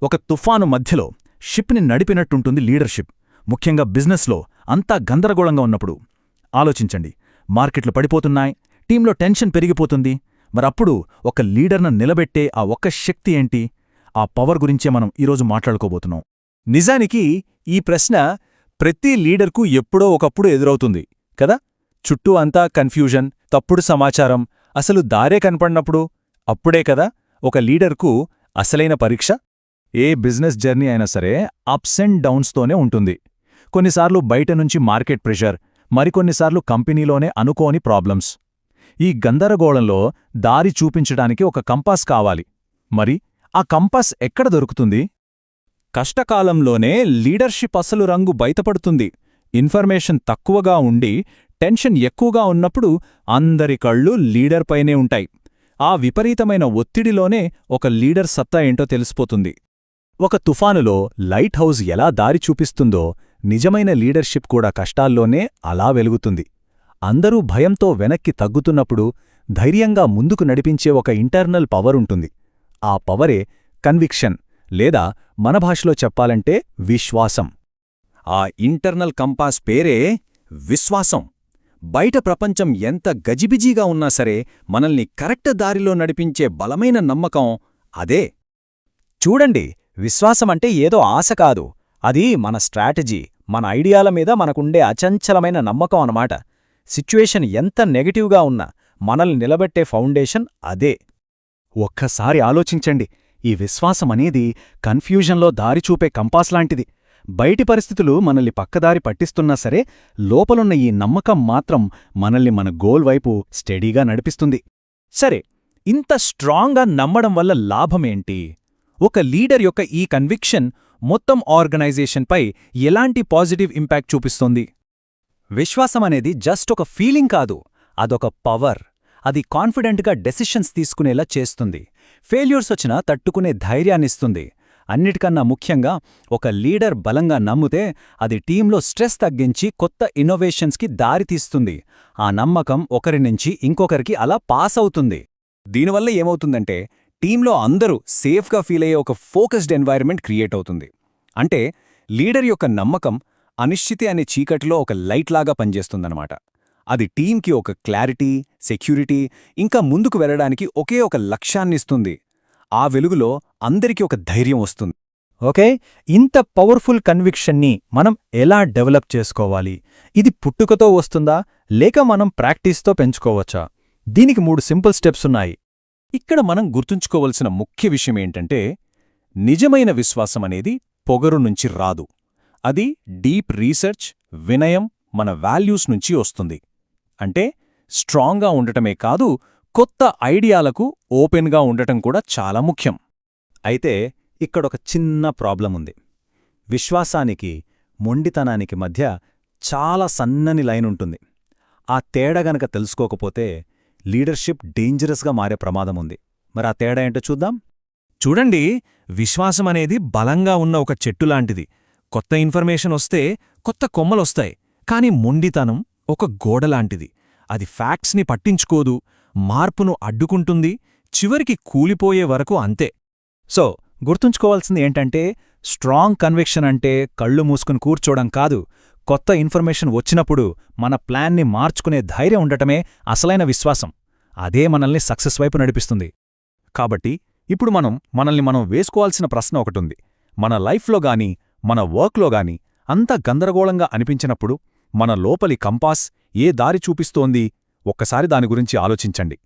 ఒక తుఫాను మధ్యలో షిప్ని నడిపినట్టుంటుంది లీడర్షిప్, ముఖ్యంగా బిజినెస్లో అంతా గందరగోళంగా ఉన్నప్పుడు. ఆలోచించండి, మార్కెట్లు పడిపోతున్నాయి, టీంలో టెన్షన్ పెరిగిపోతుంది. మరప్పుడు ఒక లీడర్ను నిలబెట్టే ఆ ఒక్క శక్తి ఏంటి? ఆ పవర్ గురించే మనం ఈరోజు మాట్లాడుకోబోతున్నాం. నిజానికి ఈ ప్రశ్న ప్రతి లీడర్కు ఎప్పుడో ఒకప్పుడు ఎదురవుతుంది కదా. చుట్టూ అంతా కన్ఫ్యూజన్, తప్పుడు సమాచారం, అసలు దారే కనపడినప్పుడు అప్పుడే కదా ఒక లీడర్కు అసలైన పరీక్ష. ఏ బిజినెస్ జర్నీ అయినా సరే అప్స్ అండ్ డౌన్స్తోనే ఉంటుంది. కొన్నిసార్లు బయట నుంచి మార్కెట్ ప్రెషర్, మరికొన్నిసార్లు కంపెనీలోనే అనుకోని ప్రాబ్లమ్స్. ఈ గందరగోళంలో దారి చూపించడానికి ఒక కంపాస్ కావాలి. మరి ఆ కంపాస్ ఎక్కడ దొరుకుతుంది? కష్టకాలంలోనే లీడర్షిప్ అసలు రంగు బయటపడుతుంది. ఇన్ఫర్మేషన్ తక్కువగా ఉండి టెన్షన్ ఎక్కువగా ఉన్నప్పుడు అందరి కళ్ళు లీడర్పైనే ఉంటాయి. ఆ విపరీతమైన ఒత్తిడిలోనే ఒక లీడర్ సత్తా ఏంటో తెలిసిపోతుంది. ఒక తుఫానులో లైట్ హౌస్ ఎలా దారి చూపిస్తుందో, నిజమైన లీడర్షిప్ కూడా కష్టాల్లోనే అలా వెలుగుతుంది. అందరూ భయంతో వెనక్కి తగ్గుతున్నప్పుడు ధైర్యంగా ముందుకు నడిపించే ఒక ఇంటర్నల్ పవర్ ఉంటుంది. ఆ పవరే కన్విక్షన్, లేదా మన భాషలో చెప్పాలంటే విశ్వాసం. ఆ ఇంటర్నల్ కంపాస్ పేరే విశ్వాసం. బయట ప్రపంచం ఎంత గజిబిజీగా ఉన్నా సరే మనల్ని కరెక్ట్ దారిలో నడిపించే బలమైన నమ్మకం అదే. చూడండి, విశ్వాసమంటే ఏదో ఆశ కాదు, అది మన స్ట్రాటజీ, మన ఐడియాల మీద మనకుండే అచంచలమైన నమ్మకం అన్నమాట. సిచ్యువేషన్ ఎంత నెగటివ్గా ఉన్నా మనల్ని నిలబెట్టే ఫౌండేషన్ అదే. ఒక్కసారి ఆలోచించండి, ఈ విశ్వాసమనేది కన్ఫ్యూజన్లో దారిచూపే కంపాస్ లాంటిది. బయటి పరిస్థితులు మనల్ని పక్కదారి పట్టిస్తున్నా సరే లోపలున్న ఈ నమ్మకం మాత్రం మనల్ని మన గోల్ వైపు స్టెడీగా నడిపిస్తుంది. సరే, ఇంత స్ట్రాంగ్గా నమ్మడం వల్ల లాభమేంటి? ఒక లీడర్ యొక్క ఈ కన్విక్షన్ మొత్తం ఆర్గనైజేషన్పై ఎలాంటి పాజిటివ్ ఇంపాక్ట్ చూపిస్తోంది? విశ్వాసమనేది జస్ట్ ఒక ఫీలింగ్ కాదు, అదొక పవర్. అది కాన్ఫిడెంట్గా డెసిషన్స్ తీసుకునేలా చేస్తుంది, ఫెయిల్యూర్స్ వచ్చినా తట్టుకునే ధైర్యాన్నిస్తుంది. అన్నిటికన్నా ముఖ్యంగా ఒక లీడర్ బలంగా నమ్మితే అది టీంలో స్ట్రెస్ తగ్గించి కొత్త ఇన్నోవేషన్స్కి దారితీస్తుంది. ఆ నమ్మకం ఒకరి నుంచి ఇంకొకరికి అలా పాస్ అవుతుంది. దీనివల్ల ఏమవుతుందంటే టీంలో అందరూ సేఫ్గా ఫీల్ అయ్యే ఒక ఫోకస్డ్ ఎన్వైరన్మెంట్ క్రియేట్ అవుతుంది. అంటే లీడర్ యొక్క నమ్మకం అనిశ్చితి అనే చీకటిలో ఒక లైట్లాగా పనిచేస్తుందన్నమాట. అది టీంకి ఒక క్లారిటీ, సెక్యూరిటీ, ఇంకా ముందుకు వెళ్లడానికి ఒకే ఒక లక్ష్యాన్నిస్తుంది. ఆ వెలుగులో అందరికీ ఒక ధైర్యం వస్తుంది. ఓకే, ఇంత పవర్ఫుల్ కన్విక్షన్ని మనం ఎలా డెవలప్ చేసుకోవాలి? ఇది పుట్టుకతో వస్తుందా, లేక మనం ప్రాక్టీస్తో పెంచుకోవచ్చా? దీనికి 3 సింపుల్ స్టెప్స్ ఉన్నాయి. ఇక్కడ మనం గుర్తుంచుకోవలసిన ముఖ్య విషయమేంటంటే, నిజమైన విశ్వాసమనేది పొగరు నుంచి రాదు. అది డీప్ రీసెర్చ్, వినయం, మన వాల్యూస్ నుంచి వస్తుంది. అంటే స్ట్రాంగ్గా ఉండటమే కాదు, కొత్త ఐడియాలకు ఓపెన్గా ఉండటం కూడా చాలా ముఖ్యం. అయితే ఇక్కడొక చిన్న ప్రాబ్లం ఉంది. విశ్వాసానికి, మొండితనానికి మధ్య చాలా సన్నని లైన్ ఉంటుంది. ఆ తేడా గనక తెలుసుకోకపోతే లీడర్షిప్ డేంజరస్గా మారే ప్రమాదముంది. మరి ఆ తేడా ఏంటో చూద్దాం. చూడండి, విశ్వాసమనేది బలంగా ఉన్న ఒక చెట్టులాంటిది. కొత్త ఇన్ఫర్మేషన్ వస్తే కొత్త కొమ్మలొస్తాయి. కాని మొండితనం ఒక గోడలాంటిది. అది ఫ్యాక్ట్స్ని పట్టించుకోదు, మార్పును అడ్డుకుంటుంది, చివరికి కూలిపోయే వరకు అంతే. సో గుర్తుంచుకోవాల్సింది ఏంటంటే, స్ట్రాంగ్ కన్విక్షన్ అంటే కళ్ళు మూసుకుని కూర్చోవడం కాదు. కొత్త ఇన్ఫర్మేషన్ వచ్చినప్పుడు మన ప్లాన్ని మార్చుకునే ధైర్యం ఉండటమే అసలైన విశ్వాసం. అదే మనల్ని సక్సెస్ వైపు నడిపిస్తుంది. కాబట్టి ఇప్పుడు మనల్ని మనం వేసుకోవాల్సిన ప్రశ్న ఒకటుంది. మన లైఫ్లో గాని, మన వర్క్లో గాని అంత గందరగోళంగా అనిపించినప్పుడు మన లోపలి కంపాస్ ఏ దారి చూపిస్తోంది? ఒక్కసారి దాని గురించి ఆలోచించండి.